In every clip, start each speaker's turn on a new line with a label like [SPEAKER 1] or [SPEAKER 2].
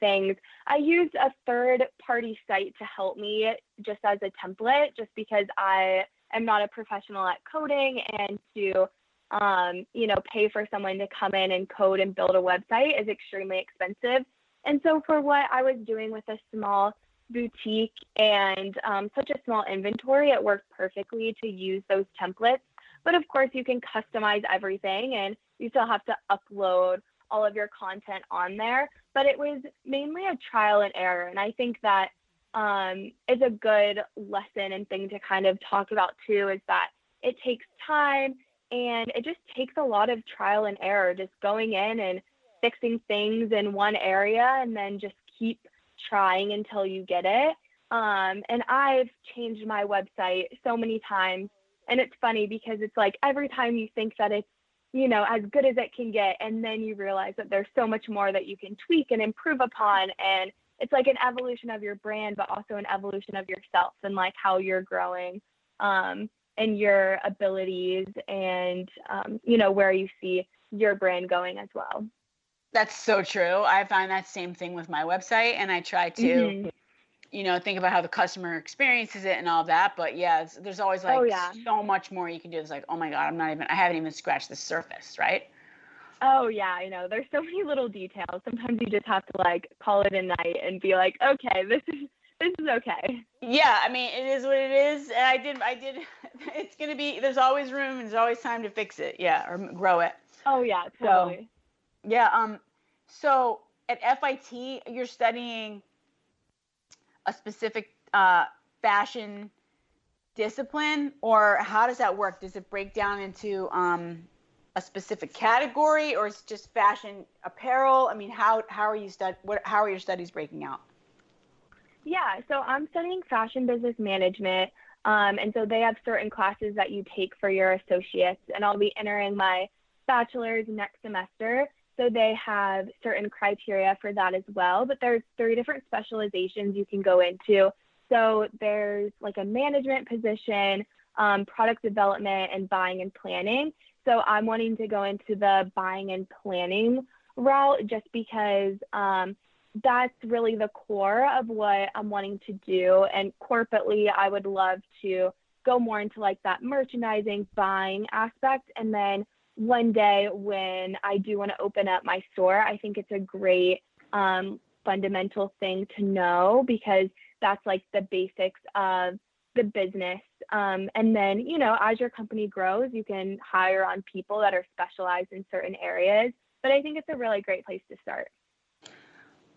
[SPEAKER 1] things. I used a third-party site to help me just as a template, just because I am not a professional at coding, and to pay for someone to come in and code and build a website is extremely expensive. And so for what I was doing with a small boutique and such a small inventory, it worked perfectly to use those templates. But of course, you can customize everything, and you still have to upload all of your content on there. But it was mainly a trial and error. And I think that is a good lesson and thing to kind of talk about too, is that it takes time, and it just takes a lot of trial and error, just going in and fixing things in one area and then just keep trying until you get it. And I've changed my website so many times. And it's funny because it's like every time you think that it's, as good as it can get, and then you realize that there's so much more that you can tweak and improve upon. And it's like an evolution of your brand, but also an evolution of yourself and like how you're growing and your abilities and, where you see your brand going as well.
[SPEAKER 2] That's so true. I find that same thing with my website, and I try to, think about how the customer experiences it and all that. But yeah, there's always like so much more you can do. It's like, oh my God, I haven't even scratched the surface, right?
[SPEAKER 1] Oh yeah, I know. There's so many little details. Sometimes you just have to like call it a night and be like, okay, this is okay.
[SPEAKER 2] Yeah, I mean, it is what it is. And I did, it's going to be, there's always room and there's always time to fix it. Yeah. Or grow it.
[SPEAKER 1] Oh yeah, totally.
[SPEAKER 2] So, yeah. So at FIT, you're studying a specific fashion discipline, or how does that work? Does it break down into a specific category, or is it just fashion apparel? I mean, how are your studies breaking out?
[SPEAKER 1] Yeah, so I'm studying fashion business management, and so they have certain classes that you take for your associates, and I'll be entering my bachelor's next semester. So they have certain criteria for that as well, but there's 3 different specializations you can go into. So there's like a management position, product development, and buying and planning. So I'm wanting to go into the buying and planning route just because that's really the core of what I'm wanting to do. And corporately, I would love to go more into like that merchandising, buying aspect. And then one day when I do want to open up my store, I think it's a great fundamental thing to know, because that's like the basics of the business. And then, as your company grows, you can hire on people that are specialized in certain areas. But I think it's a really great place to start.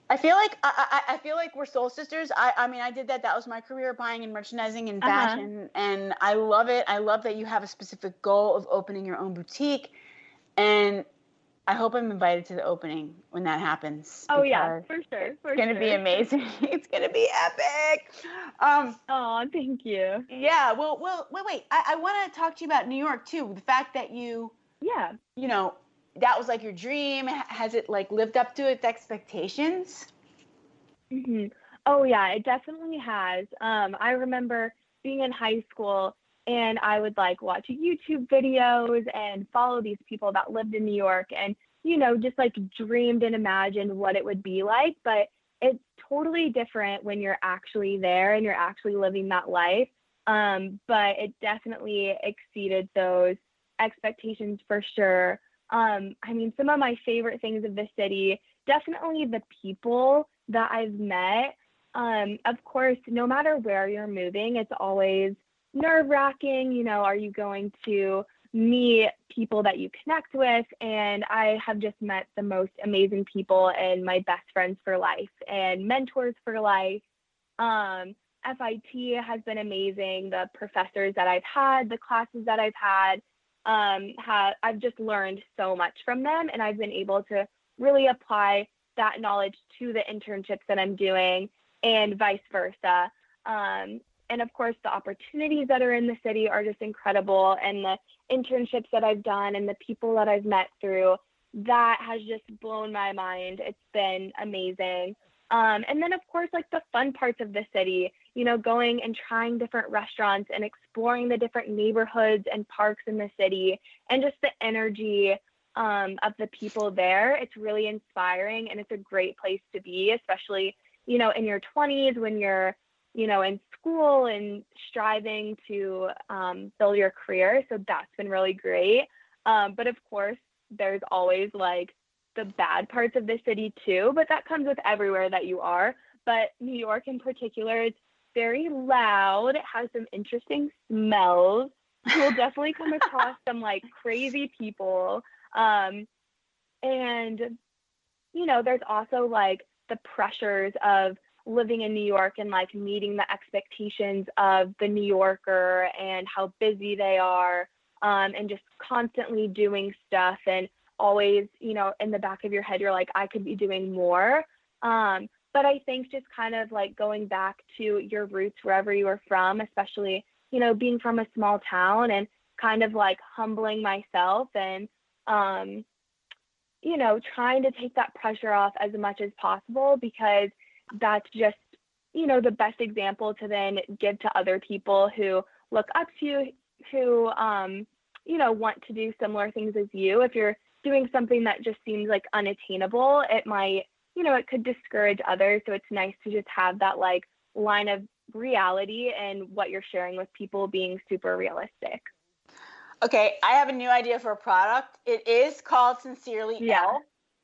[SPEAKER 2] I feel like I feel like we're soul sisters. I mean, I did that. That was my career, buying and merchandising and fashion. And I love it. I love that you have a specific goal of opening your own boutique. And I hope I'm invited to the opening when that happens.
[SPEAKER 1] Oh yeah, for sure.
[SPEAKER 2] It's going to be amazing. It's going to be epic.
[SPEAKER 1] Oh, thank you.
[SPEAKER 2] Yeah. Well, wait. I want to talk to you about New York too. The fact that that was like your dream. Has it like lived up to its expectations?
[SPEAKER 1] Mm-hmm. Oh yeah, it definitely has. I remember being in high school, and I would like watch YouTube videos and follow these people that lived in New York, and just like dreamed and imagined what it would be like. But it's totally different when you're actually there and you're actually living that life. But it definitely exceeded those expectations for sure. I mean, some of my favorite things of the city, definitely the people that I've met. Of course, no matter where you're moving, it's always nerve-wracking. Are you going to meet people that you connect with? And I have just met the most amazing people and my best friends for life and mentors for life. FIT has been amazing. The professors that I've had, the classes that I've had, I've just learned so much from them, and I've been able to really apply that knowledge to the internships that I'm doing and vice versa. And of course, the opportunities that are in the city are just incredible, and the internships that I've done and the people that I've met through, that has just blown my mind. It's been amazing. And then, of course, like the fun parts of the city, going and trying different restaurants and exploring the different neighborhoods and parks in the city, and just the energy of the people there. It's really inspiring, and it's a great place to be, especially, in your 20s when you're, in school and striving to build your career. So that's been really great. But of course, there's always like the bad parts of the city too, but that comes with everywhere that you are. But New York in particular, it's very loud. It has some interesting smells. You'll definitely come across some like crazy people. And, there's also like the pressures of living in New York and like meeting the expectations of the New Yorker and how busy they are, and just constantly doing stuff, and always, in the back of your head, you're like, I could be doing more. But I think just kind of like going back to your roots wherever you are from, especially, being from a small town, and kind of like humbling myself and, trying to take that pressure off as much as possible, because that's just, the best example to then give to other people who look up to you, who, want to do similar things as you. If you're doing something that just seems like unattainable, it might, it could discourage others. So it's nice to just have that like line of reality and what you're sharing with people being super realistic.
[SPEAKER 2] Okay, I have a new idea for a product. It is called Sincerely Elle,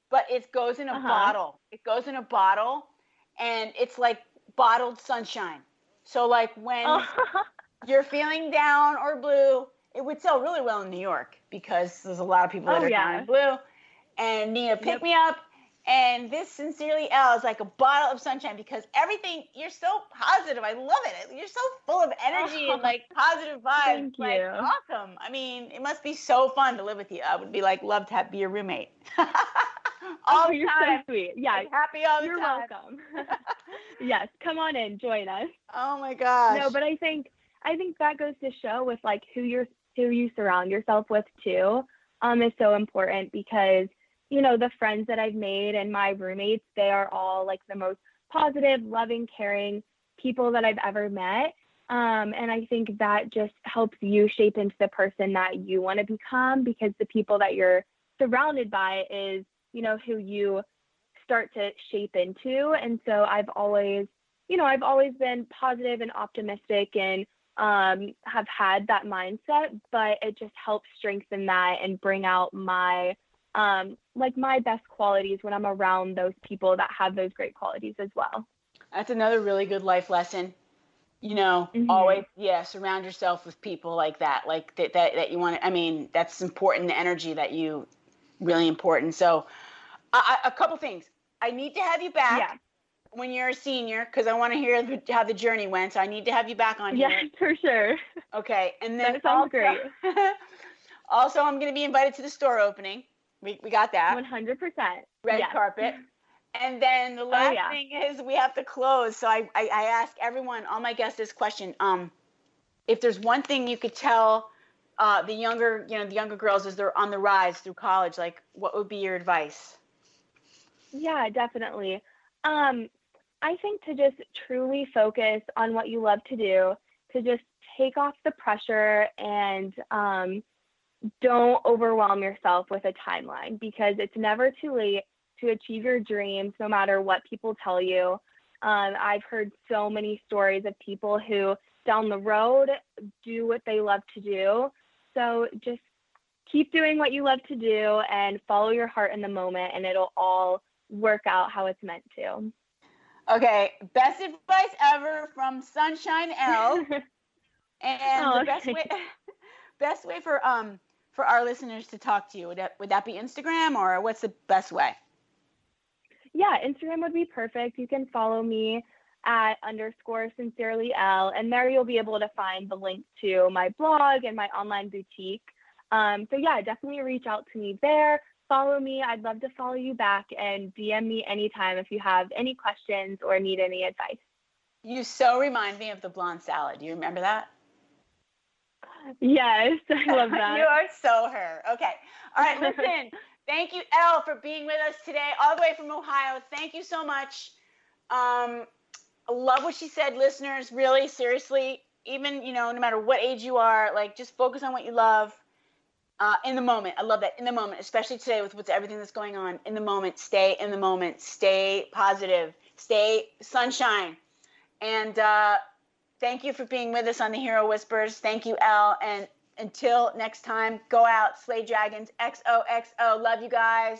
[SPEAKER 2] but it goes in a bottle. It goes in a bottle, and it's like bottled sunshine. So like when you're feeling down or blue, it would sell really well in New York because there's a lot of people that are down and blue and need a pick me up. And this Sincerely Elle is like a bottle of sunshine, because everything, you're so positive. I love it. You're so full of energy and like positive vibes.
[SPEAKER 1] Thank you.
[SPEAKER 2] Like, awesome. I mean, it must be so fun to live with you. I would be like, love to be your roommate. All the
[SPEAKER 1] you're
[SPEAKER 2] time.
[SPEAKER 1] So sweet. Yeah.
[SPEAKER 2] Like, happy all the
[SPEAKER 1] you're
[SPEAKER 2] time.
[SPEAKER 1] Welcome. Yes. Come on in, join us.
[SPEAKER 2] Oh my gosh.
[SPEAKER 1] No, but I think that goes to show with like who you surround yourself with too, is so important, because the friends that I've made and my roommates, they are all like the most positive, loving, caring people that I've ever met. And I think that just helps you shape into the person that you want to become, because the people that you're surrounded by is, who you start to shape into. And so I've always been positive and optimistic, and have had that mindset, but it just helps strengthen that and bring out my my best qualities when I'm around those people that have those great qualities as well.
[SPEAKER 2] That's another really good life lesson. Always, surround yourself with people like that, like that you want to, I mean, that's important, the energy that you, really important. So a couple things. I need to have you back when you're a senior, because I want to hear how the journey went. So I need to have you back on here.
[SPEAKER 1] Yes, for sure.
[SPEAKER 2] Okay. And then
[SPEAKER 1] that sounds great.
[SPEAKER 2] Also, I'm going to be invited to the store opening. We got that.
[SPEAKER 1] 100%.
[SPEAKER 2] Red carpet. And then the last thing is we have to close. So I ask everyone, all my guests, this question. If there's one thing you could tell the younger girls as they're on the rise through college, like what would be your advice? Yeah,
[SPEAKER 1] definitely. I think to just truly focus on what you love to do, to just take off the pressure, and don't overwhelm yourself with a timeline, because it's never too late to achieve your dreams, no matter what people tell you. I've heard so many stories of people who down the road do what they love to do. So just keep doing what you love to do and follow your heart in the moment, and it'll all work out how it's meant to.
[SPEAKER 2] Okay, best advice ever from Sunshine Elle. And the best way for our listeners to talk to you, would that be Instagram, or what's the best way?
[SPEAKER 1] Yeah, Instagram would be perfect. You can follow me at _Sincerely Elle, and there you'll be able to find the link to my blog and my online boutique. So yeah, definitely reach out to me there. Follow me. I'd love to follow you back, and DM me anytime if you have any questions or need any advice. You so remind me of the blonde salad. Do you remember that? Yes, I love that. You are so her. Okay. All right, listen. Thank you, Elle, for being with us today, all the way from Ohio. Thank you so much. I love what she said, listeners. Really, seriously, even, no matter what age you are, like, just focus on what you love.
[SPEAKER 2] In the moment. I love that. In the moment, especially today with everything that's going on. In the moment, stay in the moment, stay positive, stay sunshine. And thank you for being with us on the Hero Whispers. Thank you, Elle. And until next time, go out, slay dragons, XOXO. Love you guys.